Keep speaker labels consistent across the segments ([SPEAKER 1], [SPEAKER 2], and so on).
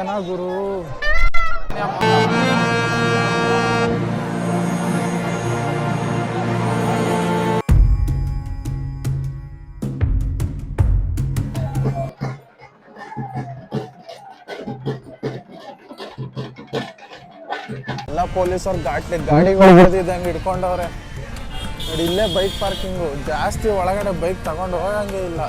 [SPEAKER 1] ಜನ ಗುರು. ಎಲ್ಲ ಪೊಲೀಸರು ಗಾಡಿಗಳು ಹೊಡೆದಿದ್ದಂಗೆ ಹಿಡ್ಕೊಂಡವ್ರೆ ನೋಡಿ. ಇಲ್ಲೇ ಬೈಕ್ ಪಾರ್ಕಿಂಗು, ಜಾಸ್ತಿ ಒಳಗಡೆ ಬೈಕ್ ತಗೊಂಡು ಹೋಗಂಗೆ ಇಲ್ಲ.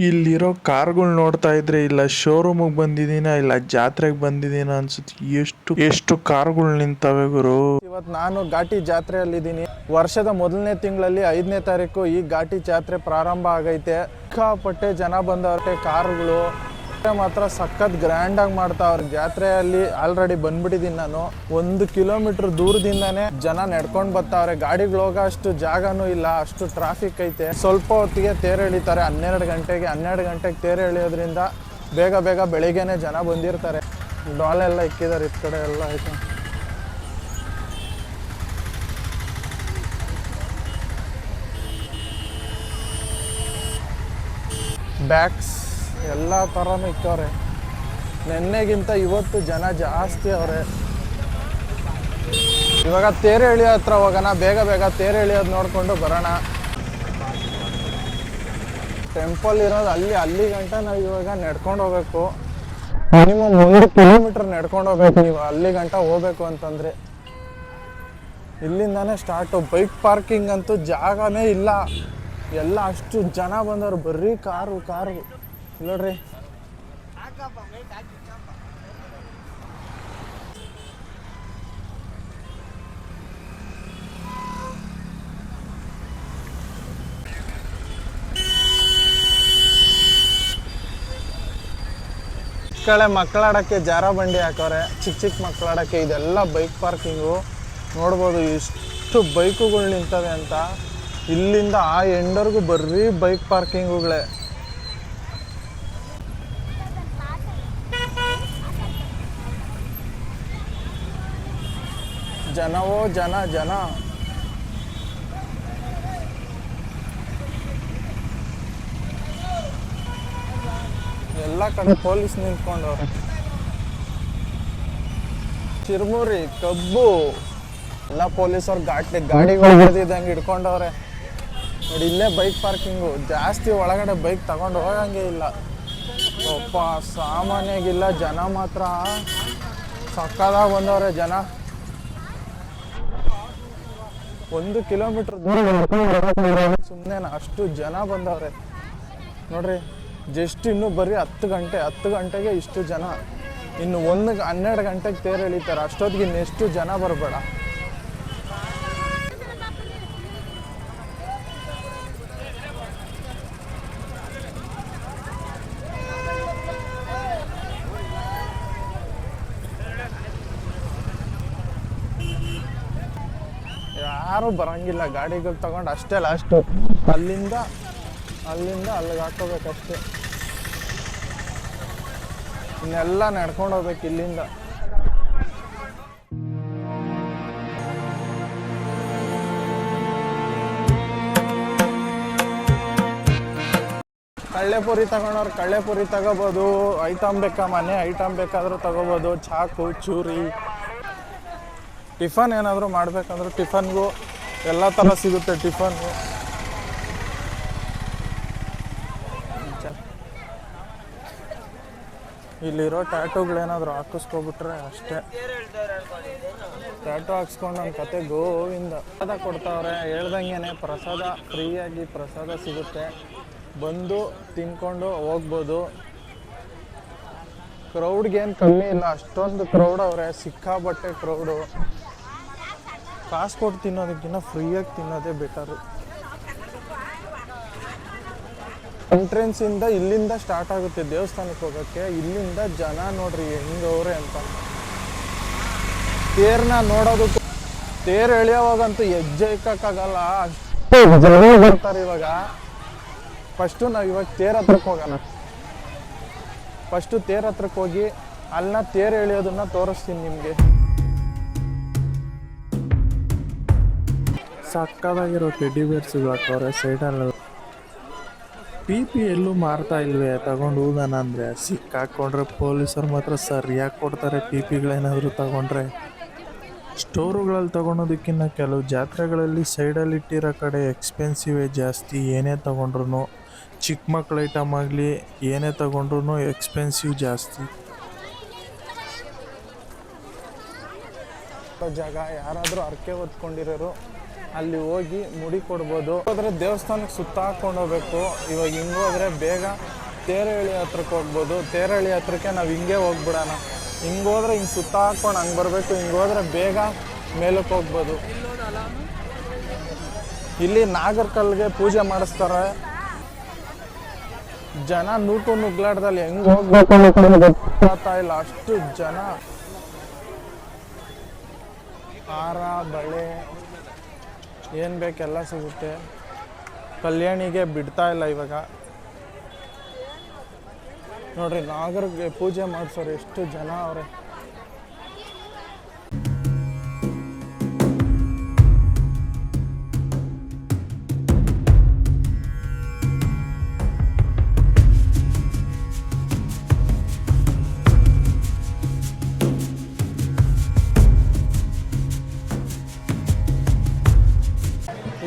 [SPEAKER 1] ಇಲ್ಲಿರೋ ಕಾರ್ಗಳು ನೋಡ್ತಾ ಇದ್ರೆ ಇಲ್ಲ ಶೋರೂಮಿಗೆ ಬಂದಿದ್ದೀನ ಇಲ್ಲ ಜಾತ್ರೆಗೆ ಬಂದಿದ್ದೀನ ಅನ್ಸುತ್ತೆ. ಎಷ್ಟು ಕಾರ್ಗಳು ನಿಂತವೆ ಗುರು. ಇವತ್ತು ನಾನು ಘಾಟಿ ಜಾತ್ರೆಯಲ್ಲಿದ್ದೀನಿ. ವರ್ಷದ ಮೊದಲನೇ ತಿಂಗಳಲ್ಲಿ 5ನೇ ತಾರೀಕು ಈ ಘಾಟಿ ಜಾತ್ರೆ ಪ್ರಾರಂಭ ಆಗೈತೆ. ಸಿಕ್ಕಾಪಟ್ಟೆ ಜನ ಬಂದವ್ರೆ. ಕಾರುಗಳು ಮಾತ್ರ ಸಖತ್ ಗ್ರ್ಯಾಂಡ್ ಆಗಿ ಮಾಡ್ತಾವ್ರೆ. ಜಾತ್ರೆಯಲ್ಲಿ ಆಲ್ರೆಡಿ ಬಂದ್ಬಿಟ್ಟಿದ್ದೀನಿ ನಾನು. 1 ಕಿಲೋಮೀಟರ್ ದೂರದಿಂದಾನೇ ಜನ ನಡ್ಕೊಂಡು ಬರ್ತಾವ್ರೆ. ಗಾಡಿಗಳು ಹೋಗೋ ಅಷ್ಟು ಜಾಗನೂ ಇಲ್ಲ, ಅಷ್ಟು ಟ್ರಾಫಿಕ್ ಐತೆ. ಸ್ವಲ್ಪ ಹೊತ್ತಿಗೆ ತೇರು ಎಳಿತಾರೆ 12 ಗಂಟೆಗೆ ತೇರು ಎಳಿಯೋದ್ರಿಂದ ಬೇಗ ಬೆಳಿಗ್ಗೆನೆ ಜನ ಬಂದಿರ್ತಾರೆ. ಡಾಲೆಲ್ಲ ಇಕ್ಕಿದ್ದಾರೆ, ಈ ಕಡೆ ಎಲ್ಲ ಐತೆ. ಬ್ಯಾಗ್ಸ್ ಎಲ್ಲ ಥರನೂ ಇಕ್ಕವ್ರೆ. ನೆನ್ನೆಗಿಂತ ಇವತ್ತು ಜನ ಜಾಸ್ತಿ ಅವ್ರೆ. ಇವಾಗ ತೇರು ಎಳಿಯೋ ಹತ್ರ ಹೋಗೋಣ, ಬೇಗ ತೇರು ಎಳಿಯೋದು ನೋಡಿಕೊಂಡು ಬರೋಣ. ಟೆಂಪಲ್ ಇರೋದು ಅಲ್ಲಿ ಗಂಟ ನಾವು ಇವಾಗ ನಡ್ಕೊಂಡು ಹೋಗ್ಬೇಕು. ಮಿನಿಮಮ್ 1 ಕಿಲೋಮೀಟರ್ ನಡ್ಕೊಂಡು ಹೋಗ್ಬೇಕು ನೀವು ಅಲ್ಲಿ ಗಂಟ ಹೋಗ್ಬೇಕು ಅಂತಂದರೆ. ಇಲ್ಲಿಂದಾನೇ ಸ್ಟಾರ್ಟು. ಬೈಕ್ ಪಾರ್ಕಿಂಗ್ ಅಂತೂ ಜಾಗನೇ ಇಲ್ಲ, ಎಲ್ಲ ಅಷ್ಟು ಜನ ಬಂದವರು. ಬರೀ ಕಾರು ನೋಡ್ರಿ. ಕಡೆ ಮಕ್ಕಳಾಡಕ್ಕೆ ಜಾರ ಬಂಡಿ ಹಾಕವ್ರೆ, ಚಿಕ್ಕ ಮಕ್ಕಳಾಡಕ್ಕೆ. ಇದೆಲ್ಲ ಬೈಕ್ ಪಾರ್ಕಿಂಗು. ನೋಡ್ಬೋದು ಎಷ್ಟು ಬೈಕುಗಳು ನಿಂತವೆ ಅಂತ. ಇಲ್ಲಿಂದ ಆ ಎಂಡರ್ಗೂ ಬರೀ ಬೈಕ್ ಪಾರ್ಕಿಂಗುಗಳೇ. ಜನವೋ ಜನ. ಎಲ್ಲ ಕಡೆ ಪೊಲೀಸ್ ನಿಂತ್ಕೊಂಡವ್ರೆ. ಚಿರ್ಮುರಿ, ಕಬ್ಬು ಎಲ್ಲ ಪೊಲೀಸರು ಗಾಡಿಗಳು ಹೊಡೆದಿದ್ದಂಗೆ ಹಿಡ್ಕೊಂಡವ್ರೆ ನೋಡಿ. ಇಲ್ಲೇ ಬೈಕ್ ಪಾರ್ಕಿಂಗು, ಜಾಸ್ತಿ ಒಳಗಡೆ ಬೈಕ್ ತಗೊಂಡು ಹೋಗಂಗೆ ಇಲ್ಲ. ಒಪ್ಪ ಸಾಮಾನ್ಯಾಗಿಲ್ಲ, ಜನ ಮಾತ್ರ ಸಕ್ಕದಾಗ ಬಂದವ್ರೆ ಜನ. 1 ಕಿಲೋಮೀಟರ್ ದೂರ ಸುಮ್ಮನೆ ಅಷ್ಟು ಜನ ಬಂದವ್ರೆ ನೋಡ್ರಿ. ಜಸ್ಟ್ ಇನ್ನೂ ಬರೀ 10 ಗಂಟೆಗೆ ಇಷ್ಟು ಜನ. ಇನ್ನು 12 ಗಂಟೆಗೆ ತೇರು ಎಳಿತಾರೆ. ಅಷ್ಟೊತ್ತಿಗೆ ಇನ್ನೆಷ್ಟು ಜನ ಬರಬೇಡ. ಯಾರು ಬರಂಗಿಲ್ಲ, ಗಾಡಿಗಳು ತಗೊಂಡು ಅಷ್ಟೇ ಲಾಸ್ಟು. ಅಲ್ಲಿಂದ ಅಲ್ಲಿಗೆ ಹಾಕೋಬೇಕಷ್ಟೇ. ಇನ್ನೆಲ್ಲ ನಡ್ಕೊಂಡು ಹೋಗ್ಬೇಕು ಇಲ್ಲಿಂದ. ಕಳ್ಳೆಪುರಿ ತಗೊಂಡವ್ರು ಕಳ್ಳೆಪುರಿ ತಗೋಬೋದು. ಐಟಮ್ ಬೇಕಾ, ಮನೆ ಐಟಮ್ ಬೇಕಾದರೂ ತಗೋಬೋದು. ಚಾಕು, ಚೂರಿ, ಟಿಫನ್ ಏನಾದರೂ ಮಾಡಬೇಕಂದ್ರೆ ಟಿಫನ್ಗೂ ಎಲ್ಲ ಥರ ಸಿಗುತ್ತೆ. ಟಿಫನ್ನು ಇಲ್ಲಿರೋ ಟ್ಯಾಟೂಗಳೇನಾದರೂ ಹಾಕಿಸ್ಕೊಬಿಟ್ರೆ ಅಷ್ಟೇ. ಟ್ಯಾಟೂ ಹಾಕ್ಸ್ಕೊಂಡು ನನ್ನ ಕತೆ ಗೋವಿಂದ. ಪ್ರಸಾದ ಕೊಡ್ತಾವ್ರೆ ಹೇಳ್ದಂಗೆ. ಪ್ರಸಾದ ಫ್ರೀಯಾಗಿ ಪ್ರಸಾದ ಸಿಗುತ್ತೆ. ಬಂದು ತಿನ್ಕೊಂಡು ಹೋಗ್ಬೋದು. ಕ್ರೌಡ್ಗೇನು ಕಮ್ಮಿ ಇಲ್ಲ, ಅಷ್ಟೊಂದು ಕ್ರೌಡ್ ಅವ್ರೆ. ಸಿಕ್ಕಾಬಟ್ಟೆ ಕ್ರೌಡು. ಕಾಸು ಕೊಟ್ಟು ತಿನ್ನೋದಕ್ಕಿಂತ ಫ್ರೀಯಾಗಿ ತಿನ್ನೋದೇ ಬೆಟರು. ಎಂಟ್ರೆನ್ಸಿಂದ ಇಲ್ಲಿಂದ ಸ್ಟಾರ್ಟ್ ಆಗುತ್ತೆ ದೇವಸ್ಥಾನಕ್ಕೆ ಹೋಗೋಕ್ಕೆ. ಇಲ್ಲಿಂದ ಜನ ನೋಡ್ರಿ ಹೆಂಗವ್ರೆ ಅಂತ. ತೇರ್ನ ನೋಡೋದಕ್ಕೂ, ತೇರು ಎಳೆಯೋವಾಗಂತೂ ಹೆಜ್ಜೆ ಇಕ್ಕಾಗಲ್ಲ, ಅಷ್ಟು ಜನ ಬರ್ತಾರೆ. ಇವಾಗ ಫಸ್ಟು ನಾವು ಇವಾಗ ತೇರ್ ಹತ್ರಕ್ಕೆ ಹೋಗೋಣ. ಫಸ್ಟು ತೇರ್ ಹತ್ರಕ್ಕೆ ಹೋಗಿ ಅಲ್ಲಿನ ತೇರು ಎಳೆಯೋದನ್ನ ತೋರಿಸ್ತೀನಿ ನಿಮಗೆ. ಸಕ್ಕದಾಗಿರೋ ಟೆಡ್ಡಿ ಬೇರ್ಸ್ಗಳು ಹಾಕವ್ರೆ ಸೈಡಲ್ಲಿ. ಪಿ ಎಲ್ಲೂ ಮಾರ್ತಾ ಇಲ್ವೇ ತಗೊಂಡು ಹೋಗೋಣ ಅಂದರೆ ಸಿಕ್ಕಾಕೊಂಡ್ರೆ ಪೊಲೀಸರು ಮಾತ್ರ ಸರಿಯಾಗಿ ಕೊಡ್ತಾರೆ. ಪಿಗಳೇನಾದರೂ ತಗೊಂಡ್ರೆ ಸ್ಟೋರುಗಳಲ್ಲಿ ತಗೊಳೋದಕ್ಕಿಂತ ಕೆಲವು ಜಾತ್ರೆಗಳಲ್ಲಿ ಸೈಡಲ್ಲಿ ಇಟ್ಟಿರೋ ಕಡೆ ಎಕ್ಸ್ಪೆನ್ಸಿವೇ ಜಾಸ್ತಿ. ಏನೇ ತಗೊಂಡ್ರು ಚಿಕ್ಕ ಮಕ್ಳ ಐಟಮ್ ಆಗಲಿ ಏನೇ ತಗೊಂಡ್ರು ಎಕ್ಸ್ಪೆನ್ಸಿವ್ ಜಾಸ್ತಿ. ಜಾಗ ಯಾರಾದರೂ ಅರ್ಕೆ ಹೊತ್ಕೊಂಡಿರೋರು ಅಲ್ಲಿ ಹೋಗಿ ಮುಡಿ ಕೊಡ್ಬೋದು. ಹೋದ್ರೆ ದೇವಸ್ಥಾನಕ್ಕೆ ಸುತ್ತ ಹಾಕೊಂಡು ಹೋಗ್ಬೇಕು. ಇವಾಗ ಹಿಂಗೆ ಹೋದ್ರೆ ಬೇಗ ತೇರಹಳ್ಳಿ ಹತ್ರಕ್ಕೆ ಹೋಗ್ಬೋದು. ತೇರಹಳ್ಳಿ ಹತ್ರಕ್ಕೆ ನಾವು ಹಿಂಗೆ ಹೋಗ್ಬಿಡೋಣ. ಹಿಂಗೆ ಹೋದ್ರೆ ಹಿಂಗೆ ಸುತ್ತ ಹಾಕೊಂಡು ಹಂಗೆ ಬರಬೇಕು. ಹಿಂಗೆ ಹೋದ್ರೆ ಬೇಗ ಮೇಲಕ್ಕೆ ಹೋಗ್ಬೋದು. ಇಲ್ಲಿ ನಾಗರಕಲ್ಗೆ ಪೂಜೆ ಮಾಡಿಸ್ತಾರೆ. ಜನ ನುಗ್ಲಾಡ್ದಲ್ಲಿ ಹೆಂಗೆ ಹೋಗ್ಬೇಕು ಗೊತ್ತಾಗ್ತಾ ಇಲ್ಲ, ಅಷ್ಟು ಜನ. ಹಾರ ಬಳೆ ಏನು ಬೇಕೆಲ್ಲ ಸಿಗುತ್ತೆ. ಕಲ್ಯಾಣಿಗೆ ಬಿಡ್ತಾ ಇಲ್ಲ ಇವಾಗ. ನೋಡ್ರಿ ನಾಗರಿಗೆ ಪೂಜೆ ಮಾಡಿಸೋರು ಎಷ್ಟು ಜನ ಅವ್ರೆ.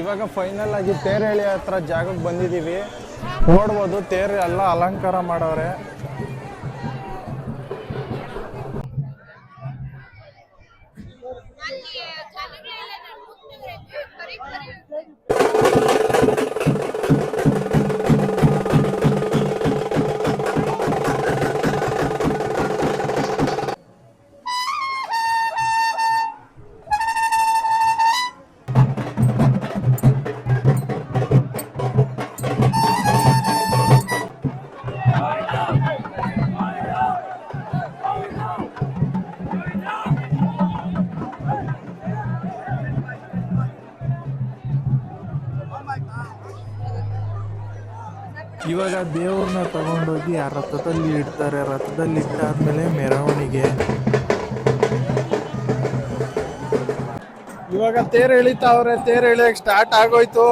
[SPEAKER 1] ಇವಾಗ ಫೈನಲ್ ಆಗಿ ತೇರಹಳ್ಳಿ ಹತ್ರ ಜಾಗಕ್ಕೆ ಬಂದಿದ್ದೀವಿ. ನೋಡ್ಬೋದು ತೇರು ಎಲ್ಲ ಅಲಂಕಾರ ಮಾಡವ್ರೆ. ಇವಾಗ ದೇವ್ರನ್ನ ತಗೊಂಡೋಗಿ ಆ ರಥದಲ್ಲಿ ಇಡ್ತಾರೆ. ರಥದಲ್ಲಿ ಇಟ್ಟಾದ್ಮೇಲೆ ಮೆರವಣಿಗೆ. ಇವಾಗ ತೇರು ಎಳಿತಾವ್ರೆ. ತೇರು ಎಳಿಯಕ್ಕೆ ಸ್ಟಾರ್ಟ್ ಆಗೋಯ್ತು.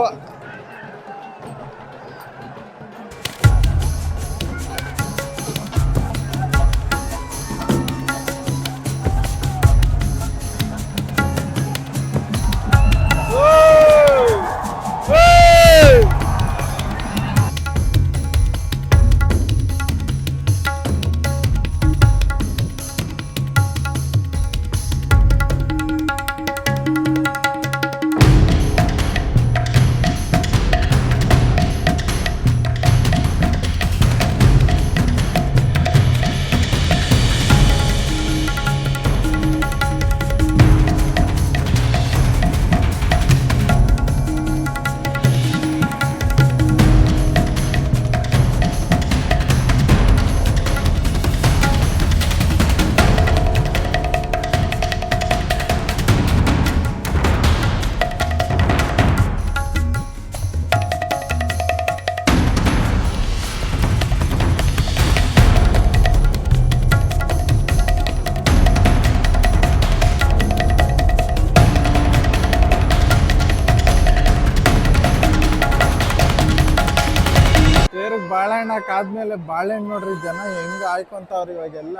[SPEAKER 1] ಬಾಳೆಹಣ್ಣು ಹಾಕಾದ್ಮೇಲೆ ಬಾಳೆಹಣ್ಣು ನೋಡ್ರಿ ಜನ ಹೆಂಗೆ ಹಾಯ್ಕೊಂತವ್ರು ಇವಾಗೆಲ್ಲ.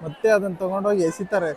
[SPEAKER 1] ಮತ್ತೆ ಅದನ್ನ ತಗೊಂಡೋಗಿ ಎಸಿತಾರೆ.